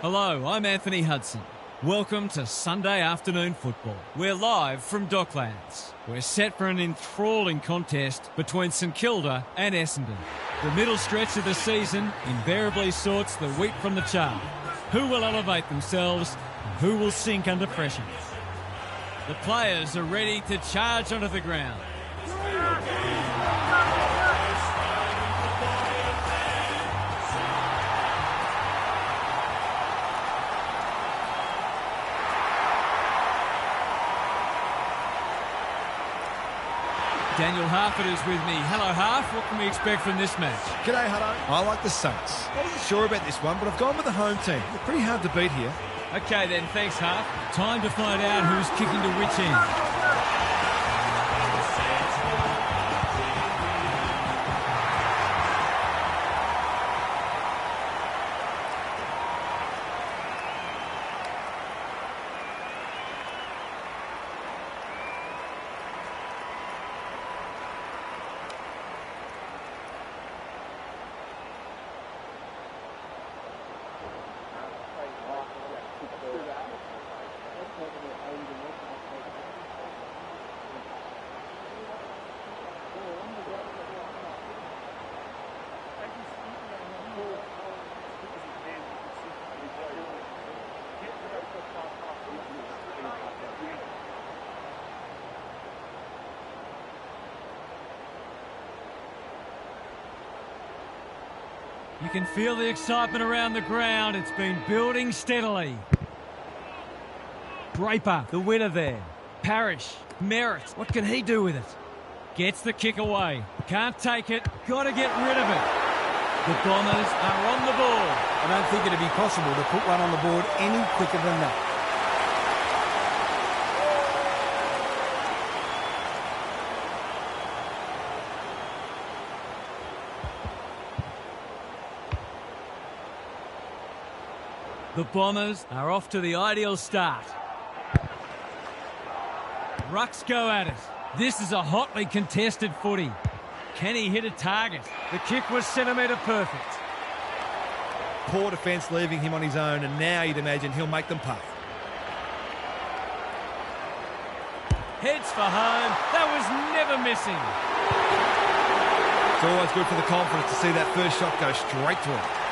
Hello, I'm Anthony Hudson. Welcome to Sunday afternoon football. We're live from Docklands. We're set for an enthralling contest between St Kilda and Essendon. The middle stretch of the season invariably sorts the wheat from the chaff. Who will elevate themselves and who will sink under pressure? The players are ready to charge onto the ground. Daniel Harford is with me. Hello, Harf. What can we expect from this match? G'day, Hutto. I like the Saints. I wasn't sure about this one, but I've gone with the home team. They're pretty hard to beat here. Okay then, thanks, Harf. Time to find out who's kicking to which end. You can feel the excitement around the ground. It's been building steadily. Draper, the winner there. Parrish, Merritt. What can he do with it? Gets the kick away. Can't take it. Got to get rid of it. The Bombers are on the ball. I don't think it'd be possible to put one on the board any quicker than that. The Bombers are off to the ideal start. Rucks go at it. This is a hotly contested footy. Can he hit a target? The kick was centimetre perfect. Poor defence leaving him on his own, and now you'd imagine he'll make them pay. Heads for home. That was never missing. It's always good for the confidence to see that first shot go straight to him.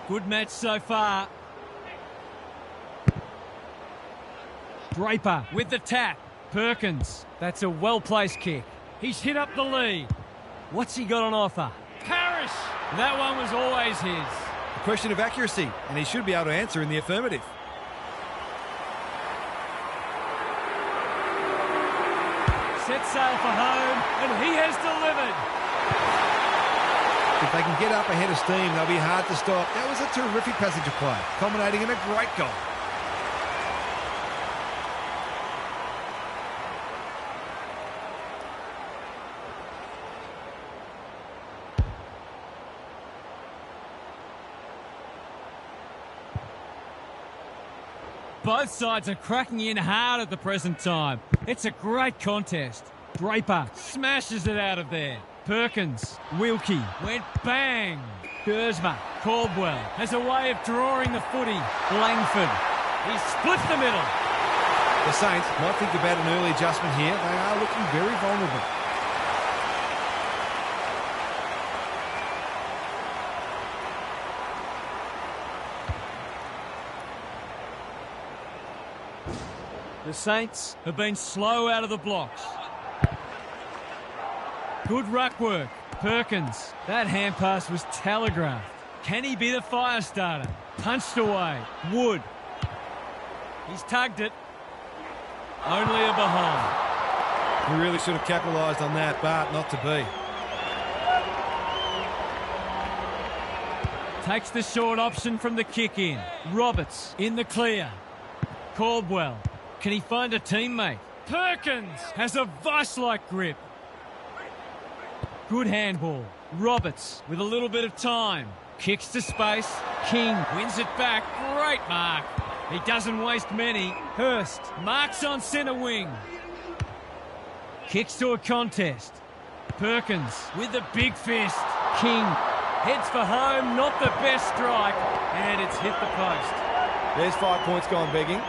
Good match so far. Draper with the tap. Perkins. That's a well-placed kick. He's hit up the lead. What's he got on offer? Parrish! That one was always his. A question of accuracy, and he should be able to answer in the affirmative. Set sail for home, and he has delivered. If they can get up ahead of steam, they'll be hard to stop. That was a terrific passage of play, culminating in a great goal. Both sides are cracking in hard at the present time. It's a great contest. Draper smashes it out of there. Perkins, Wilkie, went bang. Gersma, Caldwell has a way of drawing the footy. Langford, he split the middle. The Saints might think about an early adjustment here. They are looking very vulnerable. The Saints have been slow out of the blocks. Good ruck work. Perkins. That hand pass was telegraphed. Can he be the fire starter? Punched away. Wood. He's tugged it. Only a behind. He really should have capitalised on that, but not to be. Takes the short option from the kick in. Roberts in the clear. Caldwell. Can he find a teammate? Perkins has a vice-like grip. Good handball. Roberts with a little bit of time. Kicks to space. King wins it back. Great mark. He doesn't waste many. Hurst marks on centre wing. Kicks to a contest. Perkins with the big fist. King heads for home, not the best strike, and it's hit the post. There's 5 points gone begging.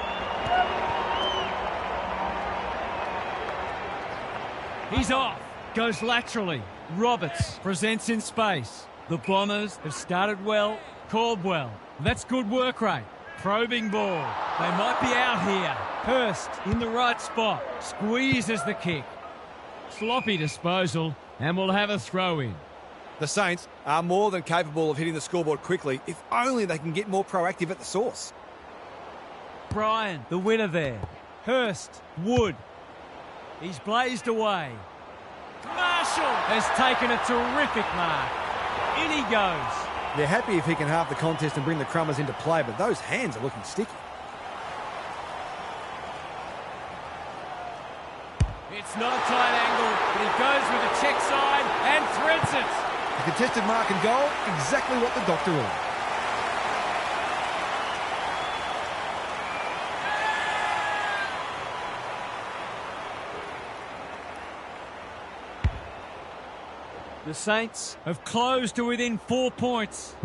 He's off. Goes laterally. Roberts presents in space. The Bombers have started well. Caldwell. That's good work rate. Probing ball. They might be out here. Hurst in the right spot. Squeezes the kick. Sloppy disposal, and we'll have a throw in. The Saints are more than capable of hitting the scoreboard quickly if only they can get more proactive at the source. Bryan, the winner there. Hurst, Wood. He's blazed away. Marshall has taken a terrific mark. In he goes. They're happy if he can halve the contest and bring the Crummers into play, but those hands are looking sticky. It's not a tight angle, but he goes with a check side and threads it. A contested mark and goal, exactly what the doctor ordered. The Saints have closed to within 4 points.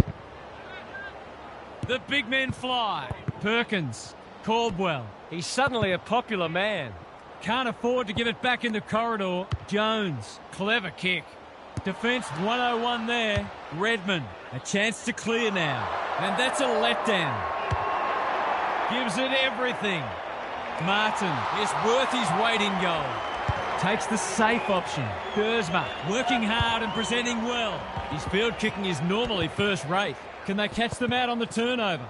The big men fly. Perkins, Caldwell. He's suddenly a popular man. Can't afford to give it back in the corridor. Jones, clever kick. Defence 101 there. Redmond, a chance to clear now. And that's a letdown. Gives it everything. Martin is worth his weight in goal. Takes the safe option. Gersma working hard and presenting well. His field kicking is normally first rate. Can they catch them out on the turnover?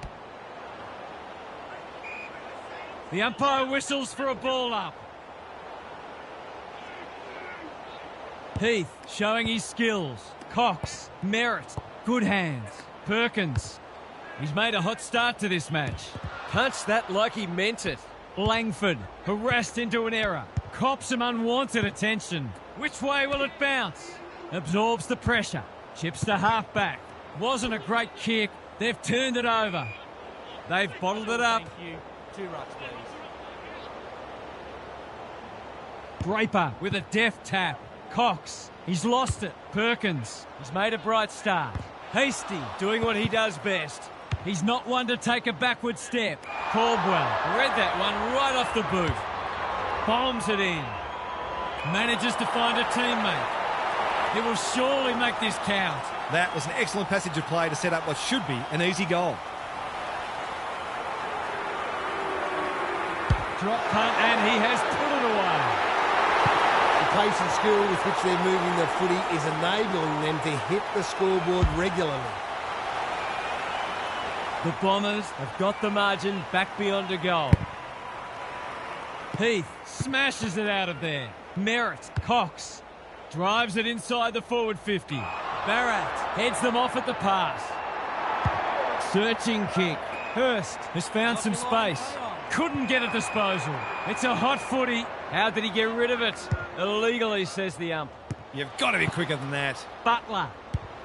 The umpire whistles for a ball up. Heath showing his skills. Cox, Merritt, good hands. Perkins, he's made a hot start to this match. Punched that like he meant it. Langford, harassed into an error. Cops some unwanted attention. Which way will it bounce? Absorbs the pressure. Chips to half-back. Wasn't a great kick. They've turned it over. They've bottled it up. Thank you. 2 rucks, please. Draper with a deft tap. Cox, he's lost it. Perkins, he's made a bright start. Hasty, doing what he does best. He's not one to take a backward step. Caldwell, read that one right off the boot. Bombs it in. Manages to find a teammate. He will surely make this count. That was an excellent passage of play to set up what should be an easy goal. Drop punt, and he has put it away. The pace and skill with which they're moving the footy is enabling them to hit the scoreboard regularly. The Bombers have got the margin back beyond a goal. Heath smashes it out of there. Merritt, Cox, drives it inside the forward 50. Barrett heads them off at the pass. Searching kick. Hurst has found some space. Couldn't get a disposal. It's a hot footy. How did he get rid of it? Illegally, says the ump. You've got to be quicker than that. Butler,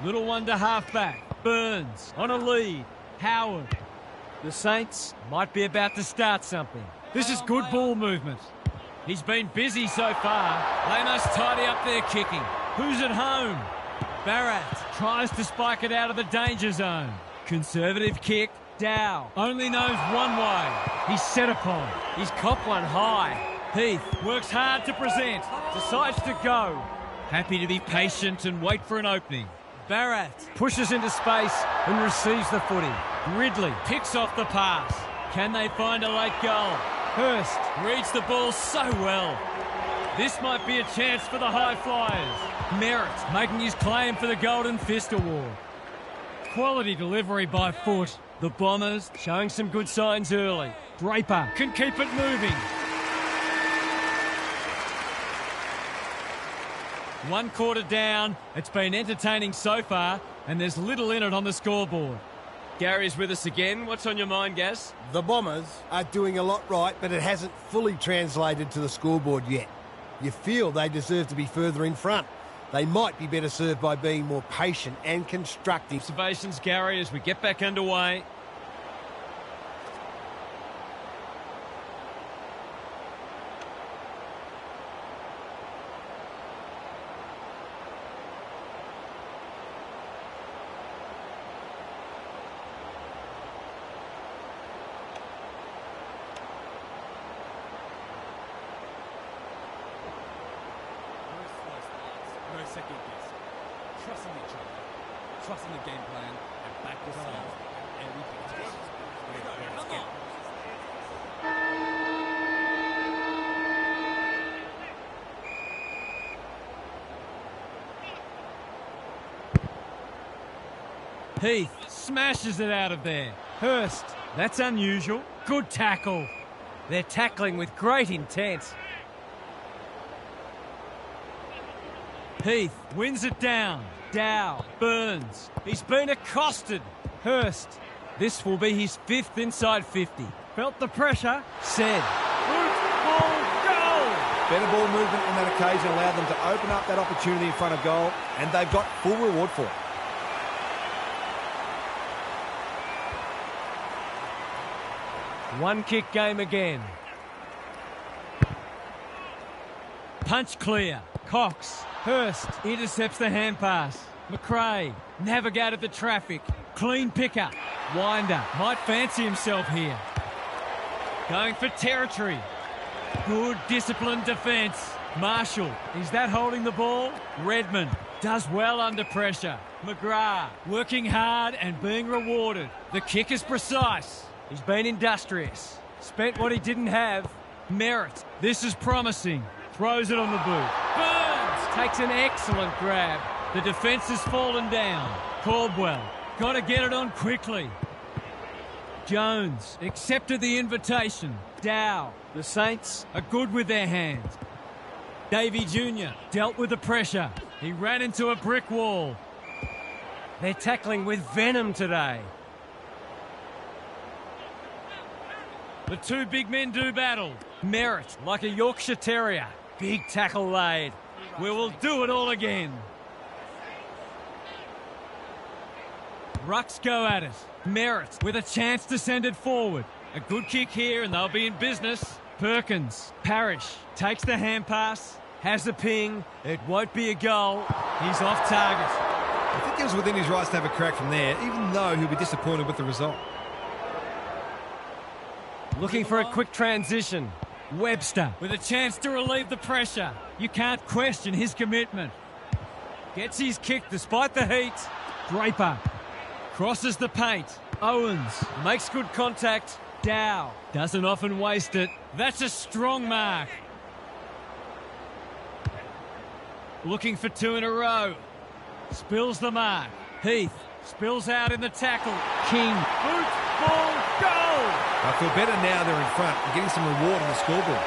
little one to half-back. Burns on a lead. Howard. The Saints might be about to start something. This is good ball movement. He's been busy so far. They must tidy up their kicking. Who's at home? Barrett tries to spike it out of the danger zone. Conservative kick. Dow only knows one way. He's set upon. He's copped one high. Heath works hard to present. Decides to go. Happy to be patient and wait for an opening. Barrett pushes into space and receives the footy. Ridley picks off the pass. Can they find a late goal? Hurst reads the ball so well. This might be a chance for the high flyers. Merritt making his claim for the Golden Fist Award. Quality delivery by foot. The Bombers showing some good signs early. Draper can keep it moving. 1 quarter down. It's been entertaining so far, and there's little in it on the scoreboard. Gary's with us again. What's on your mind, Gaz? The Bombers are doing a lot right, but it hasn't fully translated to the scoreboard yet. You feel they deserve to be further in front. They might be better served by being more patient and constructive. Observations, Gary, as we get back underway. No second guess. Trusting each other. Trusting the game plan and back yourself every bit. Let's go. Heath smashes it out of there. Hurst, that's unusual. Good tackle. They're tackling with great intent. Heath wins it down. Dow, Burns. He's been accosted. Hurst. This will be his 5th inside 50. Felt the pressure. Said. Football goal! Better ball movement on that occasion allowed them to open up that opportunity in front of goal, and they've got full reward for it. One kick game again. Punch clear. Cox. Hurst intercepts the hand pass. McRae navigated the traffic. Clean picker. Winder might fancy himself here. Going for territory. Good disciplined defence. Marshall, is that holding the ball? Redmond does well under pressure. McGrath working hard and being rewarded. The kick is precise. He's been industrious. Spent what he didn't have. Merritt. This is promising. Throws it on the boot. Burns takes an excellent grab. The defence has fallen down. Caldwell. Got to get it on quickly. Jones accepted the invitation. Dow. The Saints are good with their hands. Davey Jr. dealt with the pressure. He ran into a brick wall. They're tackling with venom today. The two big men do battle. Merritt, like a Yorkshire Terrier. Big tackle laid. We will do it all again. Rucks go at it. Merritt with a chance to send it forward. A good kick here and they'll be in business. Perkins. Parrish takes the hand pass. Has a ping. It won't be a goal. He's off target. I think he was within his rights to have a crack from there, even though he'll be disappointed with the result. Looking for a quick transition. Webster with a chance to relieve the pressure. You can't question his commitment. Gets his kick despite the heat. Draper crosses the paint. Owens makes good contact. Dow doesn't often waste it. That's a strong mark. Looking for 2 in a row. Spills the mark. Heath spills out in the tackle. King. Football goal! I feel better now they're in front and getting some reward on the scoreboard.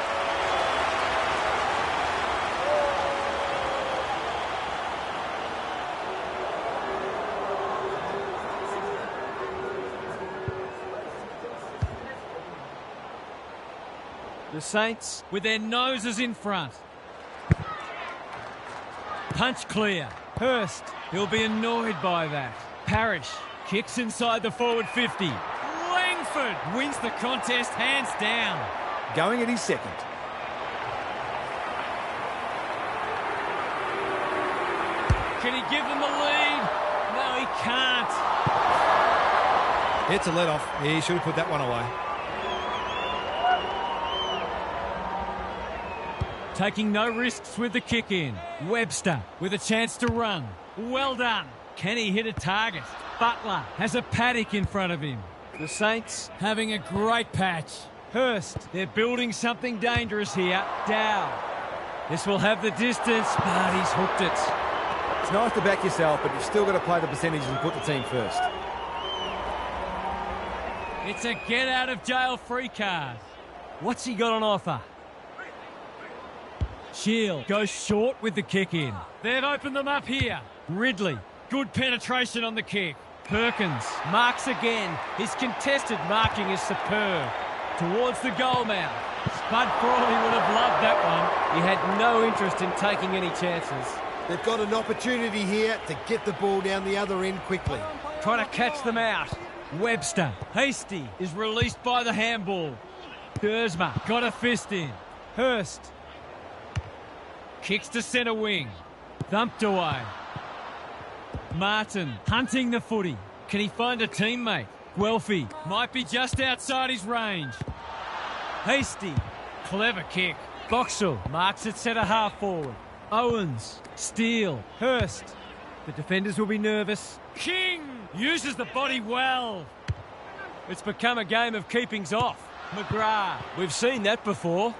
The Saints with their noses in front. Punch clear. Hurst, he'll be annoyed by that. Parrish kicks inside the forward 50. Langford wins the contest hands down. Going at his second. Can he give them the lead? No, he can't. It's a let-off. He should have put that one away. Taking no risks with the kick in. Webster with a chance to run. Well done. Can he hit a target? Butler has a paddock in front of him. The Saints having a great patch. Hurst, they're building something dangerous here. Dow. This will have the distance, but he's hooked it. It's nice to back yourself, but you've still got to play the percentages and put the team first. It's a get-out-of-jail-free card. What's he got on offer? Shield goes short with the kick in. They've opened them up here. Ridley, good penetration on the kick. Perkins marks again. His contested marking is superb. Towards the goal mouth. Spud Frawley would have loved that one. He had no interest in taking any chances. They've got an opportunity here to get the ball down the other end quickly. Trying to catch them out. Webster. Hasty is released by the handball. Dersma got a fist in. Hurst. Kicks to centre wing. Thumped away. Martin hunting the footy. Can he find a teammate? Guelphy might be just outside his range. Hasty. Clever kick. Boxall marks it centre half forward. Owens, Steele, Hurst. The defenders will be nervous. King uses the body well. It's become a game of keepings off. McGrath, we've seen that before.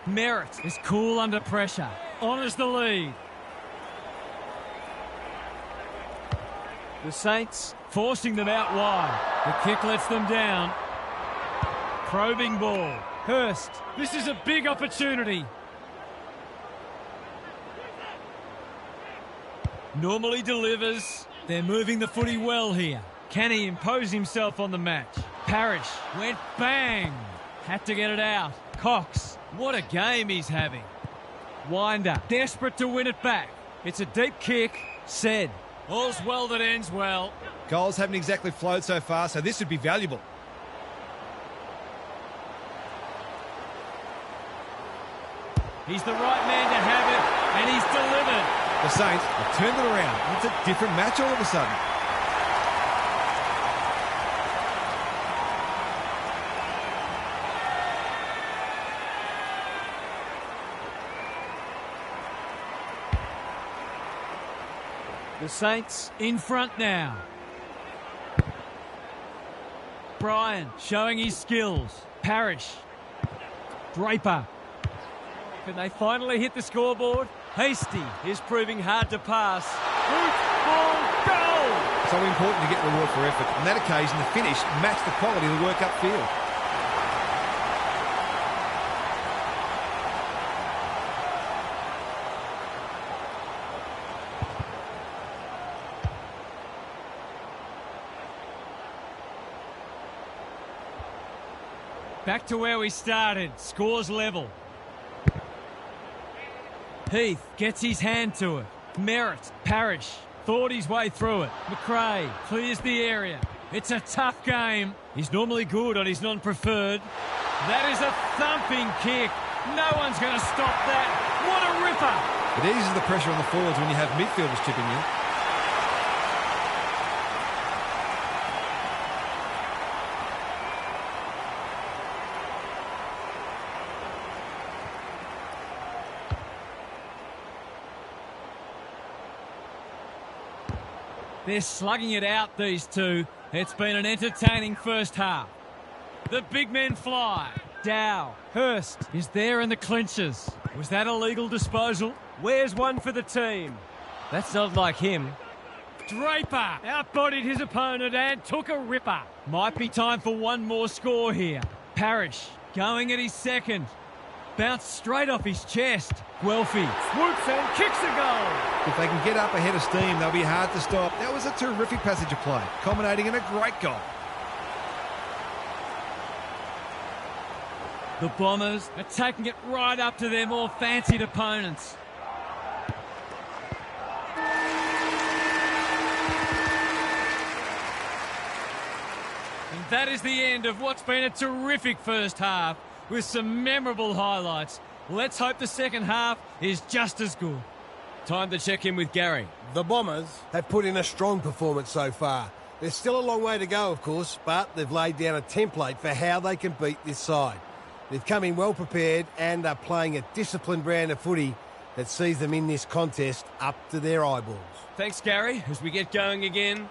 Merritt is cool under pressure. Honours the lead. The Saints forcing them out wide. The kick lets them down. Probing ball. Hurst, this is a big opportunity. Normally delivers. They're moving the footy well here. Can he impose himself on the match? Parrish went bang. Had to get it out. Cox, what a game he's having. Winder, desperate to win it back. It's a deep kick. Said, all's well that ends well. Goals haven't exactly flowed so far, so this would be valuable. He's the right man to have it, and he's delivered. The Saints have turned it around. It's a different match all of a sudden. The Saints in front now. Bryan showing his skills. Parrish. Draper. Can they finally hit the scoreboard? Hasty is proving hard to pass. Boot, ball, goal! So important to get reward for effort. On that occasion, the finish matched the quality of the work upfield. Back to where we started. Scores level. Heath gets his hand to it. Merritt, Parrish, thought his way through it. McRae clears the area. It's a tough game. He's normally good on his non-preferred. That is a thumping kick. No one's going to stop that. What a ripper. It eases the pressure on the forwards when you have midfielders chipping in. They're slugging it out, these two. It's been an entertaining first half. The big men fly. Dow, Hurst is there in the clinches. Was that a legal disposal? Where's one for the team? That's not like him. Draper outbodied his opponent and took a ripper. Might be time for one more score here. Parrish going at his second. Bounced straight off his chest. Guelphy swoops and kicks a goal. If they can get up ahead of steam, they'll be hard to stop. That was a terrific passage of play, culminating in a great goal. The Bombers are taking it right up to their more fancied opponents. And that is the end of what's been a terrific first half with some memorable highlights. Let's hope the second half is just as good. Time to check in with Gary. The Bombers have put in a strong performance so far. There's still a long way to go, of course, but they've laid down a template for how they can beat this side. They've come in well prepared and are playing a disciplined brand of footy that sees them in this contest up to their eyeballs. Thanks, Gary, as we get going again.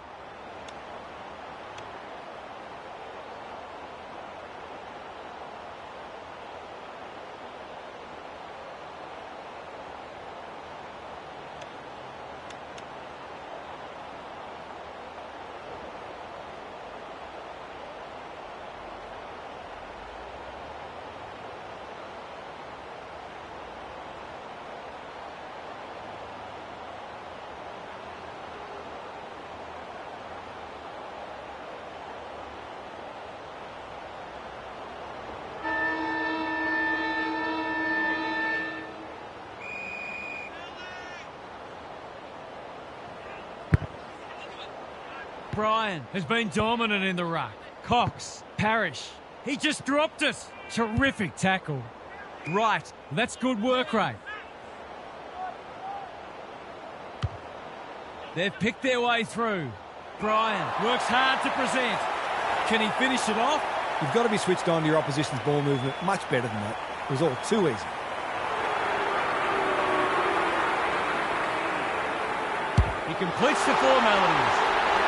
Bryan has been dominant in the ruck. Cox, Parrish, he just dropped it. Terrific tackle. Right, that's good work rate. They've picked their way through. Bryan works hard to present. Can he finish it off? You've got to be switched on to your opposition's ball movement much better than that. It was all too easy. He completes the formalities.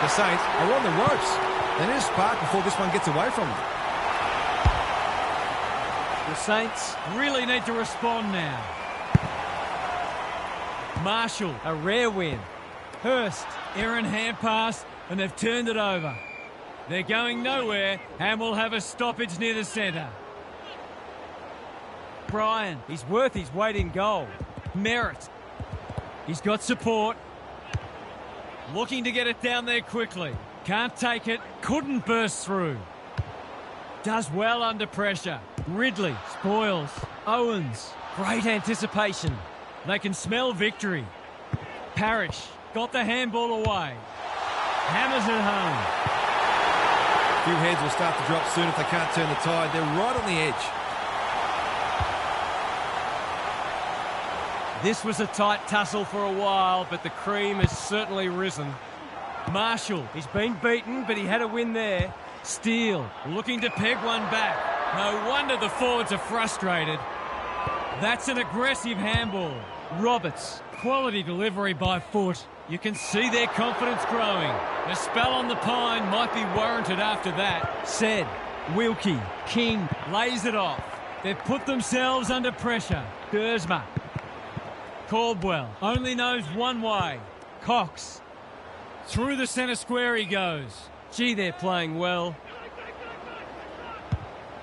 The Saints are on the ropes. They need a spark before this one gets away from them. The Saints really need to respond now. Marshall, a rare win. Hurst, errant hand pass, and they've turned it over. They're going nowhere and will have a stoppage near the centre. Bryan, he's worth his weight in gold. Merritt, he's got support. Looking to get it down there quickly. Can't take it, couldn't burst through. Does well under pressure. Ridley, spoils. Owens, great anticipation. They can smell victory. Parrish, got the handball away. Hammers it home. A few heads will start to drop soon if they can't turn the tide. They're right on the edge. This was a tight tussle for a while, but the cream has certainly risen. Marshall, he's been beaten, but he had a win there. Steele, looking to peg one back. No wonder the forwards are frustrated. That's an aggressive handball. Roberts, quality delivery by foot. You can see their confidence growing. A spell on the pine might be warranted after that. Said, Wilkie, King, lays it off. They've put themselves under pressure. Dersma. Caldwell only knows one way. Cox. Through the centre square he goes. Gee, they're playing well.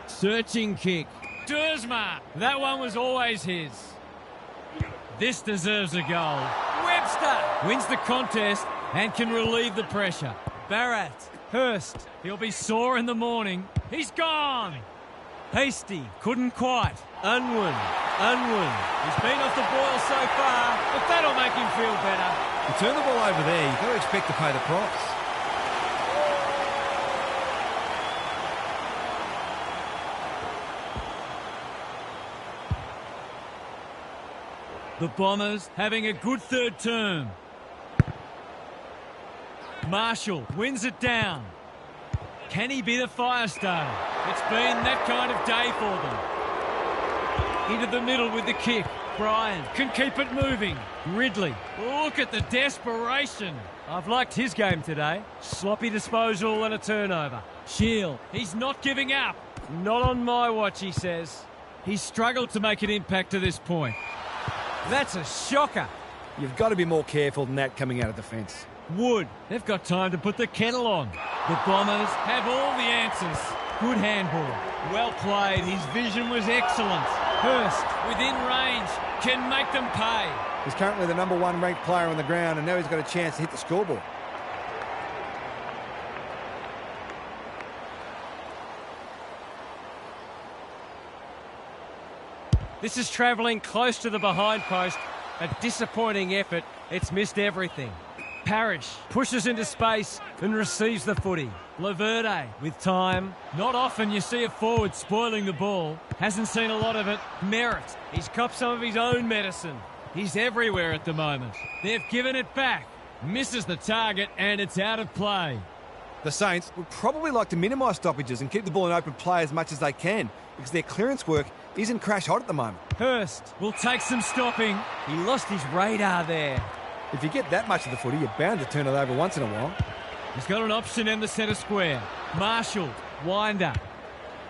Searching kick. Dersma. That one was always his. This deserves a goal. Webster wins the contest and can relieve the pressure. Barrett. Hurst. He'll be sore in the morning. He's gone. Hasty. Couldn't quite. Unwin. He's been off the boil so far, but that'll make him feel better. You turn the ball over there, you've got to expect to pay the price. The Bombers having a good third term. Marshall wins it down. Can he be the fire starter? It's been that kind of day for them. Into the middle with the kick. Bryan can keep it moving. Ridley, look at the desperation. I've liked his game today. Sloppy disposal and a turnover. Shield, he's not giving up. Not on my watch, he says. He's struggled to make an impact to this point. That's a shocker. You've got to be more careful than that coming out of defence. Wood, they've got time to put the kettle on. The Bombers have all the answers. Good handball. Well played. His vision was excellent. Hurst, within range, can make them pay. He's currently the #1 ranked player on the ground, and now he's got a chance to hit the scoreboard. This is travelling close to the behind post. A disappointing effort. It's missed everything. Parrish pushes into space and receives the footy. Laverde with time. Not often you see a forward spoiling the ball. Hasn't seen a lot of it. Merritt. He's copped some of his own medicine. He's everywhere at the moment. They've given it back. Misses the target and it's out of play. The Saints would probably like to minimise stoppages and keep the ball in open play as much as they can because their clearance work isn't crash hot at the moment. Hurst will take some stopping. He lost his radar there. If you get that much of the footy, you're bound to turn it over once in a while. He's got an option in the centre square. Marshall, winder.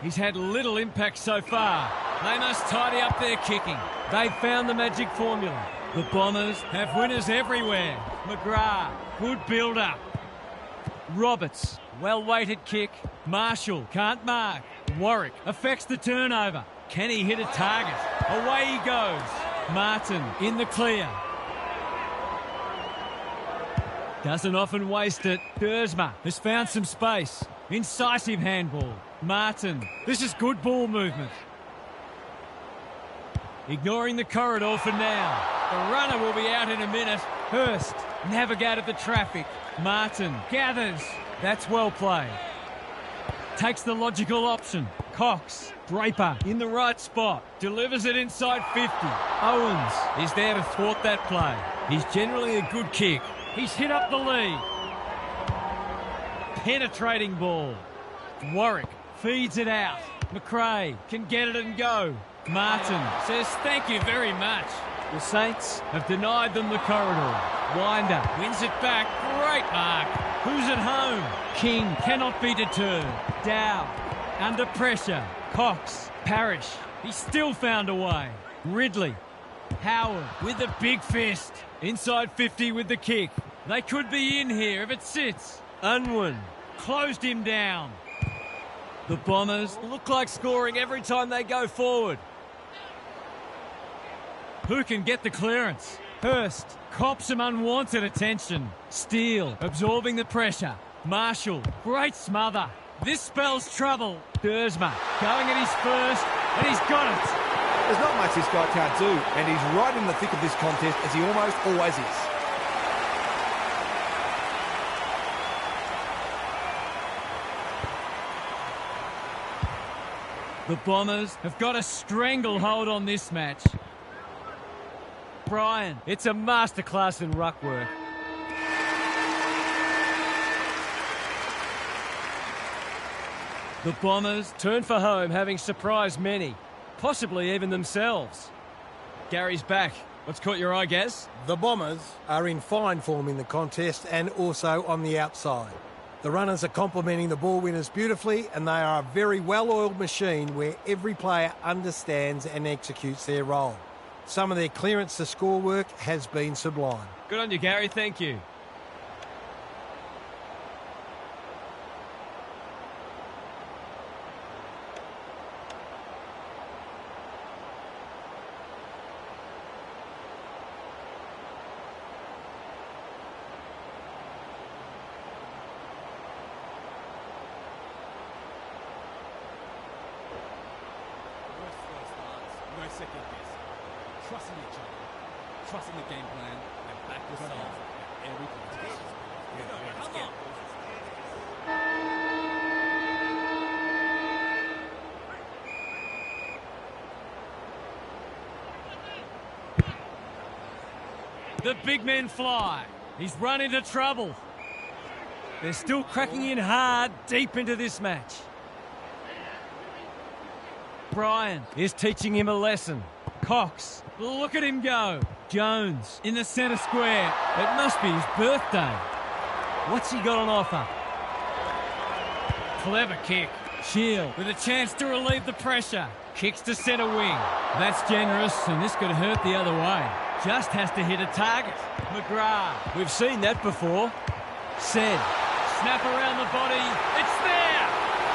He's had little impact so far. They must tidy up their kicking. They've found the magic formula. The Bombers have winners everywhere. McGrath, good build-up. Roberts, well-weighted kick. Marshall, can't mark. Warwick affects the turnover. Can he hit a target? Away he goes. Martin in the clear. Doesn't often waste it. Dersma has found some space. Incisive handball. Martin. This is good ball movement. Ignoring the corridor for now. The runner will be out in a minute. Hurst navigated the traffic. Martin gathers. That's well played. Takes the logical option. Cox. Draper in the right spot. Delivers it inside 50. Owens is there to thwart that play. He's generally a good kick. He's hit up the lead. Penetrating ball. Warwick feeds it out. McRae can get it and go. Martin says thank you very much. The Saints have denied them the corridor. Winder wins it back. Great mark. Who's at home? King cannot be deterred. Dow under pressure. Cox. Parrish. He still found a way. Ridley. Howard with the big fist. Inside 50 with the kick. They could be in here if it sits. Unwin closed him down. The Bombers look like scoring every time they go forward. Who can get the clearance? Hurst cops some unwanted attention. Steele absorbing the pressure. Marshall, great smother. This spells trouble. Dersma going at his first, and he's got it. There's not much this guy can't do, and he's right in the thick of this contest, as he almost always is. The Bombers have got a stranglehold on this match. Bryan, it's a masterclass in ruck work. The Bombers turn for home, having surprised many, possibly even themselves. Gary's back. What's caught your eye, Gaz? The Bombers are in fine form in the contest and also on the outside. The runners are complementing the ball winners beautifully, and they are a very well-oiled machine where every player understands and executes their role. Some of their clearance to score work has been sublime. Good on you, Gary. Thank you. No second guess. Trusting each other, trusting the game plan, and back yourself at every contest. Come on. The big men fly. He's run into trouble. They're still cracking in hard deep into this match. Bryan is teaching him a lesson. Cox, look at him go. Jones in the centre square. It must be his birthday. What's he got on offer? Clever kick. Shield with a chance to relieve the pressure. Kicks to centre wing. That's generous, and this could hurt the other way. Just has to hit a target. McGrath. We've seen that before. Said. Snap around the body. It's there.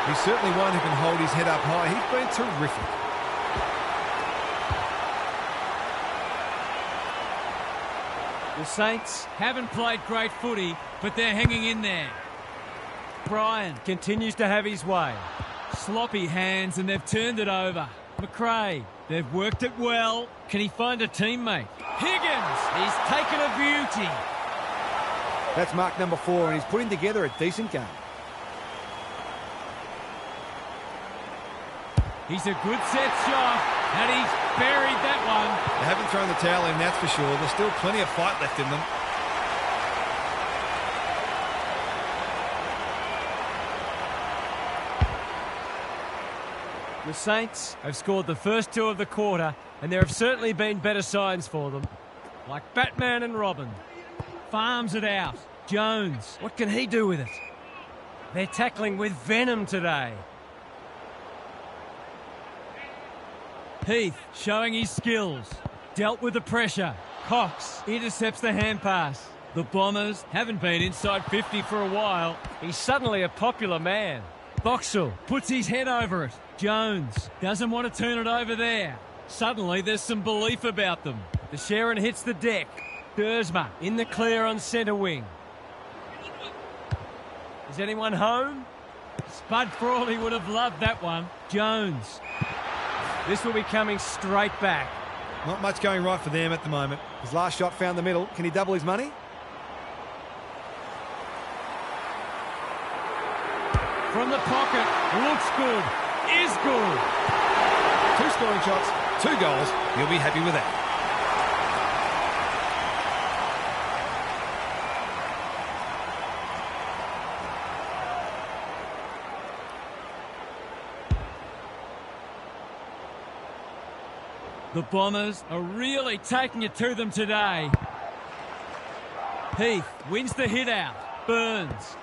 He's certainly one who can hold his head up high. He's been terrific. The Saints haven't played great footy, but they're hanging in there. Bryan continues to have his way. Sloppy hands, and they've turned it over. McRae, they've worked it well. Can he find a teammate? Higgins, he's taken a beauty. That's mark number 4, and he's putting together a decent game. He's a good set shot, and he's buried that one. They haven't thrown the towel in, that's for sure. There's still plenty of fight left in them. The Saints have scored the first 2 of the quarter, and there have certainly been better signs for them. Like Batman and Robin. Farms it out. Jones, what can he do with it? They're tackling with venom today. Heath showing his skills. Dealt with the pressure. Cox intercepts the hand pass. The Bombers haven't been inside 50 for a while. He's suddenly a popular man. Boxall puts his head over it. Jones doesn't want to turn it over there. Suddenly there's some belief about them. The Sharon hits the deck. Dersma in the clear on centre wing. Is anyone home? Spud Frawley would have loved that one. Jones. This will be coming straight back. Not much going right for them at the moment. His last shot found the middle. Can he double his money? From the pocket. Looks good. Is good. 2 scoring shots, 2 goals. You'll be happy with that. The Bombers are really taking it to them today. Heath wins the hit out. Burns.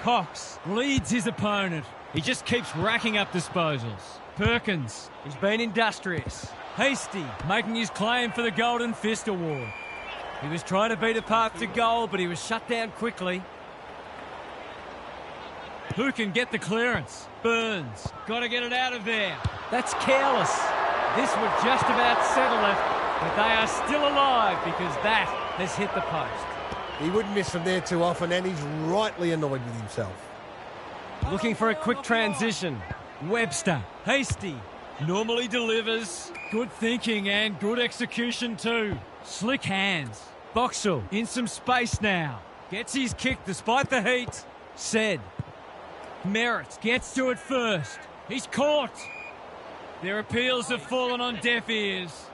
Cox leads his opponent. He just keeps racking up disposals. Perkins, he's been industrious. Hasty making his claim for the Golden Fist Award. He was trying to beat a path to goal, but he was shut down quickly. Who can get the clearance? Burns. Got to get it out of there. That's careless. This would just about settle it, but they are still alive because that has hit the post. He wouldn't miss from there too often, and he's rightly annoyed with himself. Looking for a quick transition. Webster. Hasty. Normally delivers. Good thinking and good execution too. Slick hands. Boxall in some space now. Gets his kick despite the heat. Said. Merritt gets to it first. He's caught. Their appeals have fallen on deaf ears.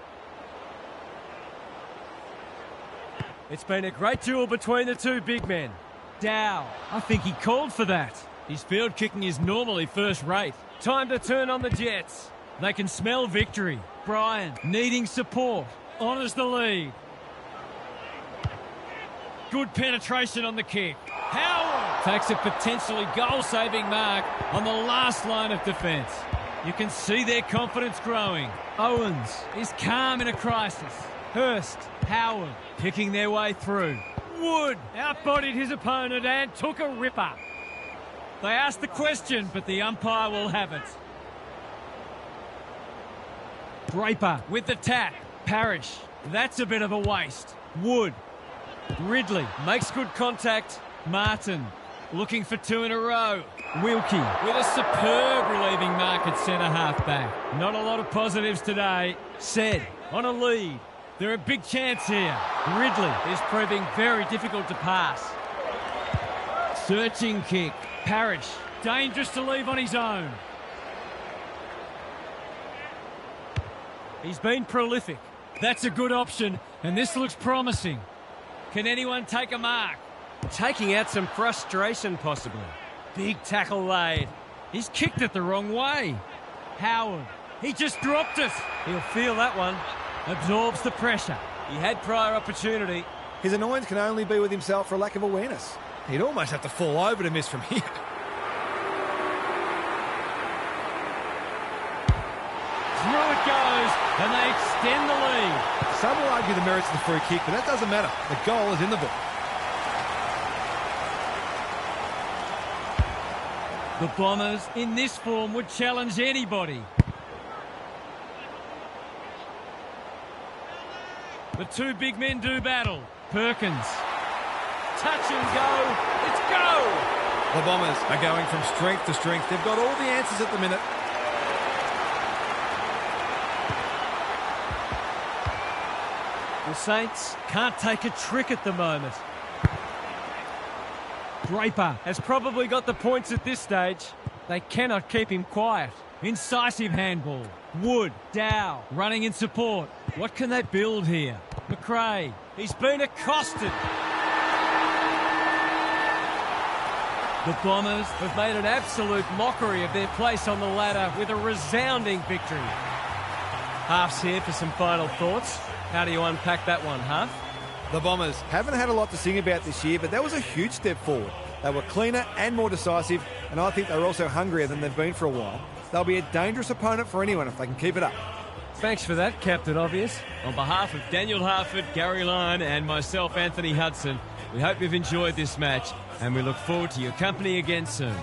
It's been a great duel between the two big men. Dow, I think he called for that. His field kicking is normally first rate. Time to turn on the Jets. They can smell victory. Bryan needing support. Honours the lead. Good penetration on the kick. Howard takes a potentially goal-saving mark on the last line of defence. You can see their confidence growing. Owens is calm in a crisis. Hurst, Howard picking their way through. Wood outbodied his opponent and took a ripper. They asked the question, but the umpire will have it. Draper with the tap. Parrish, that's a bit of a waste. Wood. Ridley makes good contact. Martin looking for two in a row. Wilkie with a superb relieving mark at centre-half back. Not a lot of positives today. Said on a lead. They're a big chance here. Ridley is proving very difficult to pass. Searching kick. Parrish, dangerous to leave on his own. He's been prolific. That's a good option, and this looks promising. Can anyone take a mark? Taking out some frustration, possibly. Big tackle laid. He's kicked it the wrong way. Howard, he just dropped it. He'll feel that one. Absorbs the pressure. He had prior opportunity. His annoyance can only be with himself for a lack of awareness. He'd almost have to fall over to miss from here. Through it goes, and they extend the lead. Some will argue the merits of the free kick, but that doesn't matter. The goal is in the book. The Bombers, in this form, would challenge anybody. The two big men do battle. Perkins. Touch and go. It's go! The Bombers are going from strength to strength. They've got all the answers at the minute. The Saints can't take a trick at the moment. Draper has probably got the points at this stage. They cannot keep him quiet. Incisive handball. Wood, Dow, running in support. What can they build here? McRae, he's been accosted. The Bombers have made an absolute mockery of their place on the ladder with a resounding victory. Half's here for some final thoughts. How do you unpack that one, Half? The Bombers haven't had a lot to sing about this year, but that was a huge step forward. They were cleaner and more decisive, and I think they're also hungrier than they've been for a while. They'll be a dangerous opponent for anyone if they can keep it up. Thanks for that, Captain Obvious. On behalf of Daniel Harford, Gary Lyon and myself, Anthony Hudson, we hope you've enjoyed this match and we look forward to your company again soon.